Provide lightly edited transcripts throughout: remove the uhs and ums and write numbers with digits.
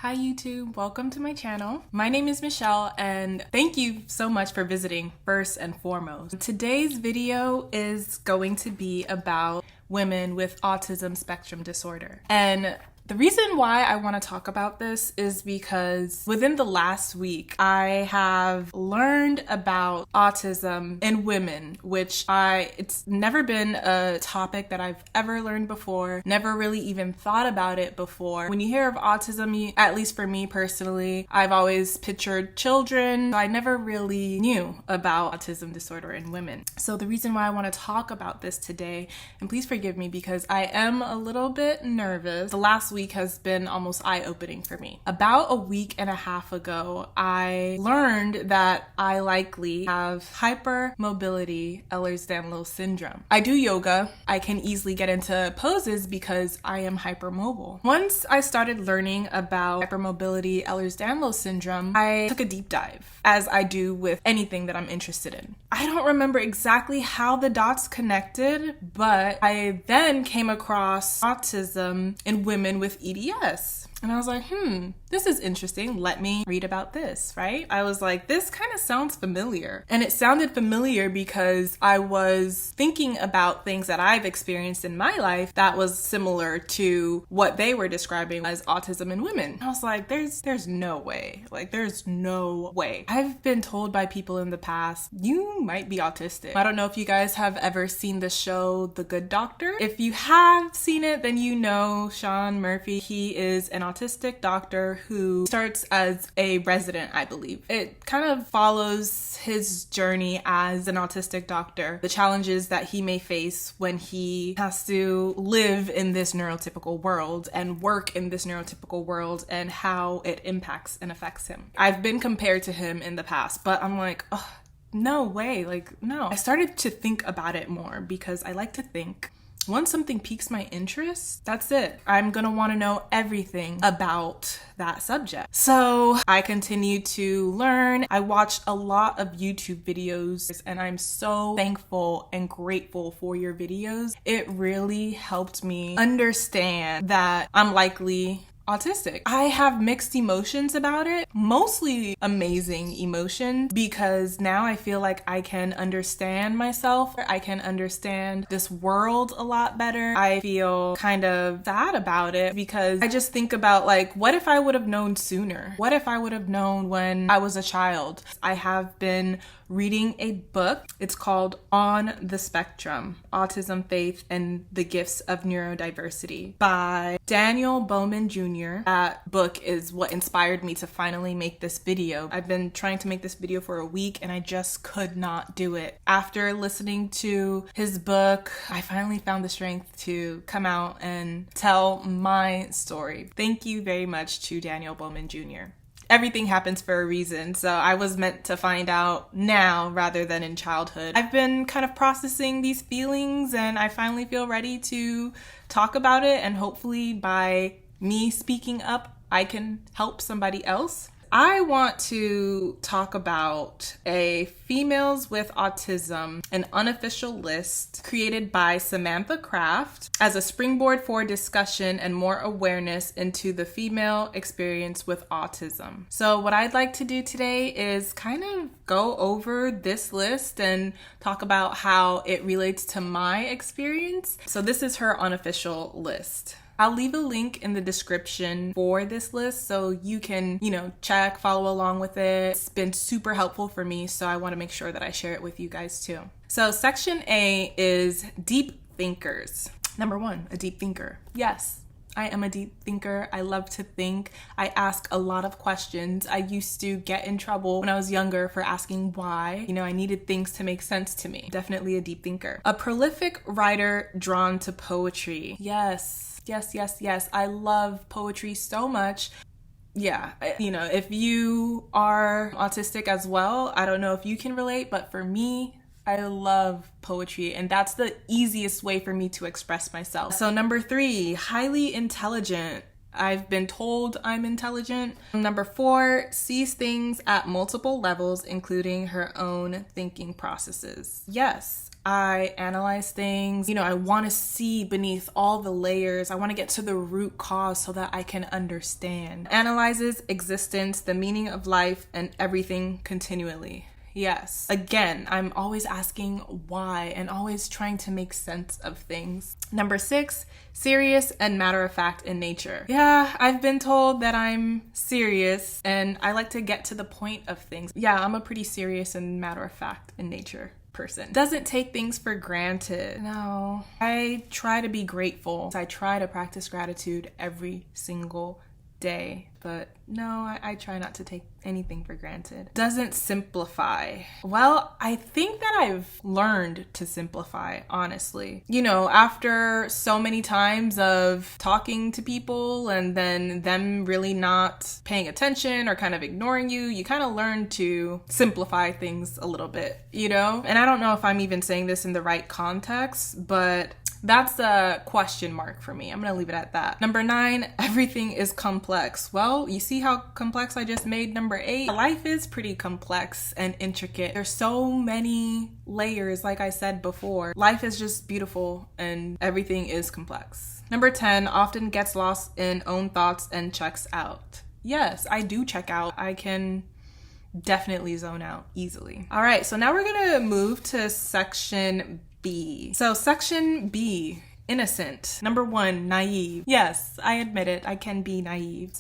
Hi YouTube, welcome to my channel. My name is Michelle and thank you so much for visiting first and foremost. Today's video is going to be about women with autism spectrum disorder. And the reason why I want to talk about this is because within the last week, I have learned about autism in women, which it's never been a topic that I've ever learned before, never really even thought about it before. When you hear of autism, at least for me personally, I've always pictured children. I never really knew about autism disorder in women. So the reason why I want to talk about this today, and please forgive me because I am a little bit nervous. The last week has been almost eye-opening for me. About a week and a half ago, I learned that I likely have hypermobility Ehlers Danlos Syndrome. I do yoga. I can easily get into poses because I am hypermobile. Once I started learning about hypermobility Ehlers Danlos Syndrome, I took a deep dive, as I do with anything that I'm interested in. I don't remember exactly how the dots connected, but I then came across autism in women with EDS. And I was like, this is interesting. Let me read about this, right? I was like, this kind of sounds familiar. And it sounded familiar because I was thinking about things that I've experienced in my life that was similar to what they were describing as autism in women. I was like, there's no way. Like, there's no way. I've been told by people in the past, you might be autistic. I don't know if you guys have ever seen the show The Good Doctor. If you have seen it, then you know Sean Murphy. He is an autistic doctor who starts as a resident, I believe. It kind of follows his journey as an autistic doctor, the challenges that he may face when he has to live in this neurotypical world and work in this neurotypical world and how it impacts and affects him. I've been compared to him in the past, but I'm like, oh, no way, like, no. I started to think about it more because I like to think. Once something piques my interest, that's it. I'm gonna wanna know everything about that subject. So I continued to learn. I watched a lot of YouTube videos and I'm so thankful and grateful for your videos. It really helped me understand that I'm likely autistic. I have mixed emotions about it, mostly amazing emotions, because now I feel like I can understand myself. I can understand this world a lot better. I feel kind of sad about it because I just think about, like, what if I would have known sooner? What if I would have known when I was a child? I have been reading a book. It's called On the Spectrum: Autism, Faith, and the Gifts of Neurodiversity by Daniel Bowman Jr. That book is what inspired me to finally make this video. I've been trying to make this video for a week and I just could not do it. After listening to his book, I finally found the strength to come out and tell my story. Thank you very much to Daniel Bowman Jr. Everything happens for a reason, so I was meant to find out now rather than in childhood. I've been kind of processing these feelings and I finally feel ready to talk about it, and hopefully by me speaking up, I can help somebody else. I want to talk about a Females with Autism, an unofficial list created by Samatha as a springboard for discussion and more awareness into the female experience with autism. So what I'd like to do today is kind of go over this list and talk about how it relates to my experience. So this is her unofficial list. I'll leave a link in the description for this list so you can, check, follow along with it. It's been super helpful for me, so I want to make sure that I share it with you guys too. So section A is deep thinkers. Number 1, a deep thinker. Yes, I am a deep thinker. I love to think. I ask a lot of questions. I used to get in trouble when I was younger for asking why. I needed things to make sense to me. Definitely a deep thinker. A prolific writer drawn to poetry. Yes. I love poetry so much. Yeah, if you are autistic as well, I don't know if you can relate, but for me, I love poetry, and that's the easiest way for me to express myself. So number 3, highly intelligent. I've been told I'm intelligent. Number 4, sees things at multiple levels, including her own thinking processes. Yes, I analyze things. You know, I want to see beneath all the layers. I want to get to the root cause so that I can understand. Analyzes existence, the meaning of life, and everything continually. Yes. Again, I'm always asking why and always trying to make sense of things. Number 6, serious and matter of fact in nature. Yeah, I've been told that I'm serious and I like to get to the point of things. Yeah, I'm a pretty serious and matter of fact in nature person. Doesn't take things for granted. No. I try to be grateful. I try to practice gratitude every single day, but no, I try not to take anything for granted. Doesn't simplify. Well, I think that I've learned to simplify, honestly. You know, after so many times of talking to people and then them really not paying attention or kind of ignoring you, you kind of learn to simplify things a little bit, you know? And I don't know if I'm even saying this in the right context, but that's a question mark for me. I'm gonna leave it at that. Number 9, everything is complex. Well, you see how complex I just made number 8? Life is pretty complex and intricate. There's so many layers, like I said before. Life is just beautiful and everything is complex. Number 10, often gets lost in own thoughts and checks out. Yes, I do check out. I can definitely zone out easily. All right, so now we're gonna move to section B. So section B, innocent. Number 1, naive. Yes, I admit it, I can be naive.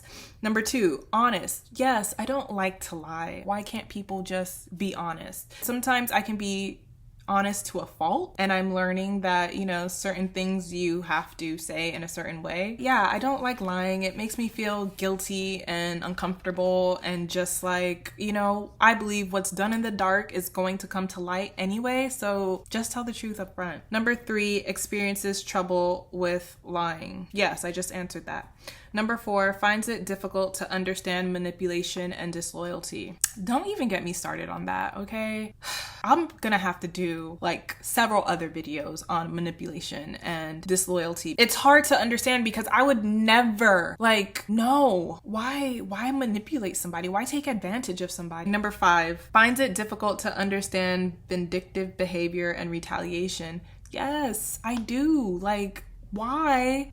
Number 2, honest. Yes, I don't like to lie. Why can't people just be honest? Sometimes I can be honest to a fault, and I'm learning that, you know, certain things you have to say in a certain way. Yeah, I don't like lying. It makes me feel guilty and uncomfortable, and just like, you know, I believe what's done in the dark is going to come to light anyway, so just tell the truth up front. Number 3, experiences trouble with lying. Yes, I just answered that. Number 4, finds it difficult to understand manipulation and disloyalty. Don't even get me started on that, okay? I'm gonna have to do like several other videos on manipulation and disloyalty. It's hard to understand because I would never, like, no. Why manipulate somebody? Why take advantage of somebody? Number 5, finds it difficult to understand vindictive behavior and retaliation. Yes, I do. Like, why?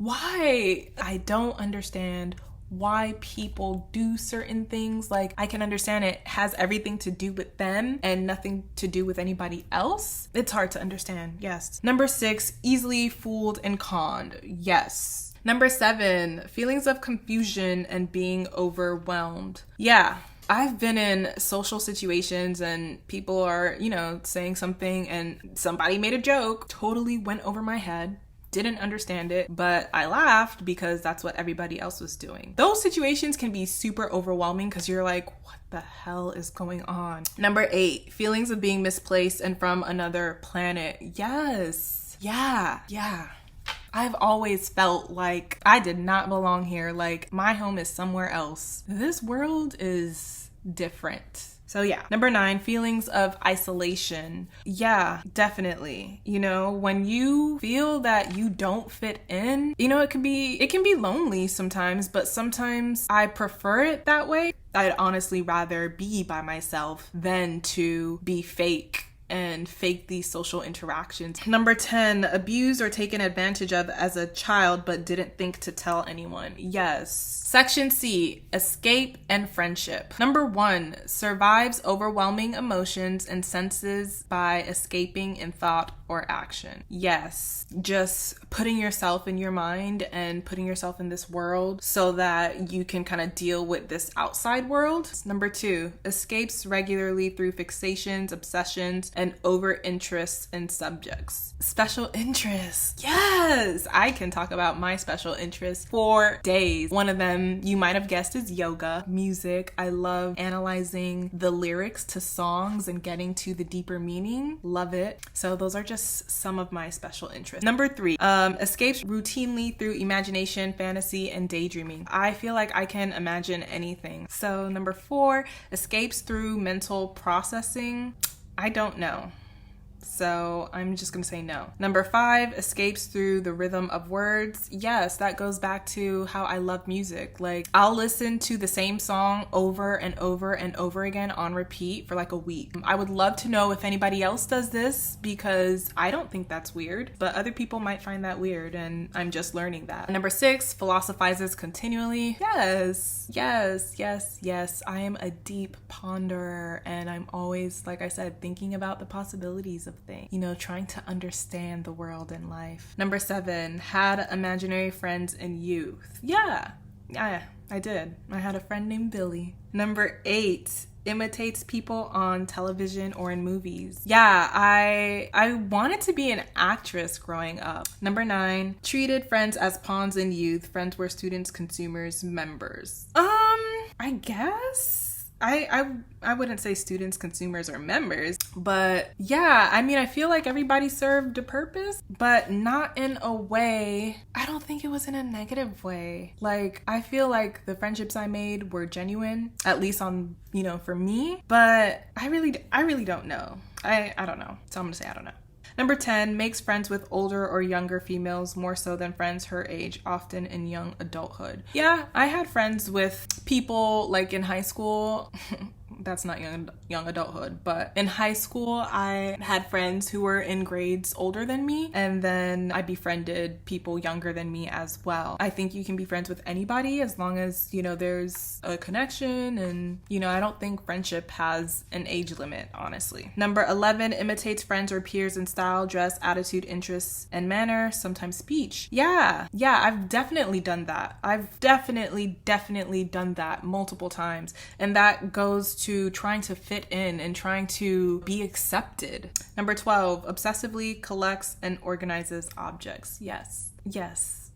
I don't understand why people do certain things. Like, I can understand it has everything to do with them and nothing to do with anybody else. It's hard to understand, yes. Number 6, easily fooled and conned. Yes. Number 7, feelings of confusion and being overwhelmed. Yeah. I've been in social situations and people are, you know, saying something and somebody made a joke, totally went over my head. Didn't understand it, but I laughed because that's what everybody else was doing. Those situations can be super overwhelming because you're like, what the hell is going on? Number 8, feelings of being misplaced and from another planet. Yes. Yeah. I've always felt like I did not belong here. Like, my home is somewhere else. This world is different. So yeah. Number 9, feelings of isolation. Yeah, definitely. You know, when you feel that you don't fit in, you know, it can be lonely sometimes, but sometimes I prefer it that way. I'd honestly rather be by myself than to be fake and fake these social interactions. Number 10, abused or taken advantage of as a child but didn't think to tell anyone. Yes. Section C, escape and friendship. Number 1, survives overwhelming emotions and senses by escaping in thought or action. Yes, just putting yourself in your mind and putting yourself in this world so that you can kind of deal with this outside world. Number 2, escapes regularly through fixations, obsessions, and over interests in subjects. Special interests. Yes, I can talk about my special interests for days. One of them, you might have guessed, is yoga, music. I love analyzing the lyrics to songs and getting to the deeper meaning. Love it. So those are just some of my special interests. Number 3, escapes routinely through imagination, fantasy, and daydreaming. I feel like I can imagine anything. So number 4, escapes through mental processing. I don't know. So I'm just gonna say no. Number 5, escapes through the rhythm of words. Yes, that goes back to how I love music. Like, I'll listen to the same song over and over and over again on repeat for like a week. I would love to know if anybody else does this, because I don't think that's weird, but other people might find that weird, and I'm just learning that. Number 6, philosophizes continually. Yes, yes, yes, yes. I am a deep ponderer, and I'm always, like I said, thinking about the possibilities of things, you know, trying to understand the world and life. Number 7, had imaginary friends in youth. Yeah, I did. I had a friend named Billy. Number 8, imitates people on television or in movies. Yeah, I wanted to be an actress growing up. Number 9, treated friends as pawns in youth. Friends were students, consumers, members. I guess I wouldn't say students, consumers, or members, but yeah, I mean, I feel like everybody served a purpose, but not in a way, I don't think it was in a negative way. Like, I feel like the friendships I made were genuine, at least on, you know, for me, but I really don't know. I don't know. So I'm gonna say I don't know. Number 10, makes friends with older or younger females more so than friends her age, often in young adulthood. Yeah, I had friends with people like in high school. That's not young adulthood, but in high school, I had friends who were in grades older than me, and then I befriended people younger than me as well. I think you can be friends with anybody as long as, you know, there's a connection, and, you know, I don't think friendship has an age limit, honestly. Number 11, imitates friends or peers in style, dress, attitude, interests, and manner, sometimes speech. Yeah, I've definitely done that. I've definitely done that multiple times, and that goes to trying to fit in and trying to be accepted. Number 12, obsessively collects and organizes objects. Yes,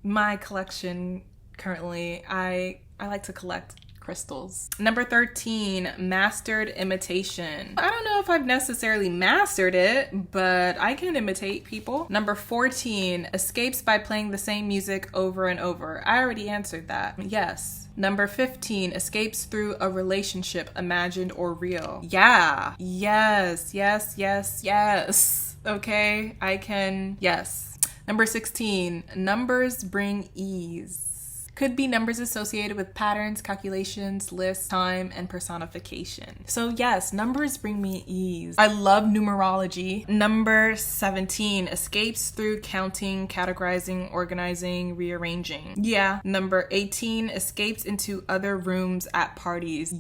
my collection currently, I like to collect crystals. Number 13, mastered imitation. I don't know if I've necessarily mastered it, but I can imitate people. Number 14, escapes by playing the same music over and over. I already answered that. Yes. Number 15, escapes through a relationship, imagined or real. Yeah. Yes. Okay, I can. Yes. Number 16, numbers bring ease. Could be numbers associated with patterns, calculations, lists, time, and personification. So yes, numbers bring me ease. I love numerology. Number 17, escapes through counting, categorizing, organizing, rearranging. Yeah. Number 18, escapes into other rooms at parties.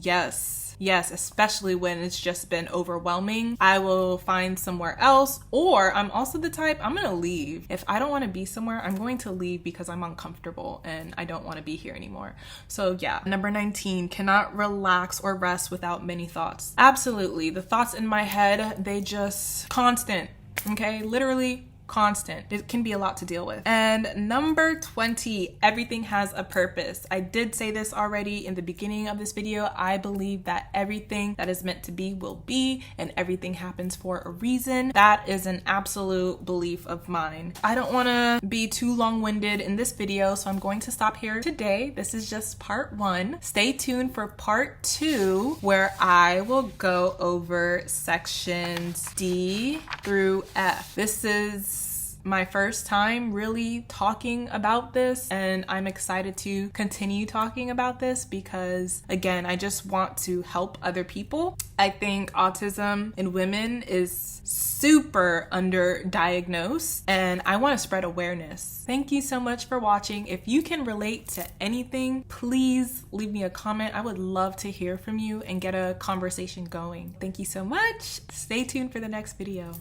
Yes, especially when it's just been overwhelming. I will find somewhere else, or I'm also the type, I'm gonna leave. If I don't wanna be somewhere, I'm going to leave because I'm uncomfortable and I don't wanna be here anymore. So yeah. Number 19, cannot relax or rest without many thoughts. Absolutely, the thoughts in my head, they just constant, okay? Literally constant. It can be a lot to deal with. And number 20, everything has a purpose. I did say this already in the beginning of this video. I believe that everything that is meant to be will be, and everything happens for a reason. That is an absolute belief of mine. I don't want to be too long-winded in this video, so I'm going to stop here today. This is just part 1. Stay tuned for part 2, where I will go over sections D through F. This is my first time really talking about this, and I'm excited to continue talking about this because, again, I just want to help other people. I think autism in women is super underdiagnosed, and I want to spread awareness. Thank you so much for watching. If you can relate to anything, please leave me a comment. I would love to hear from you and get a conversation going. Thank you so much. Stay tuned for the next video.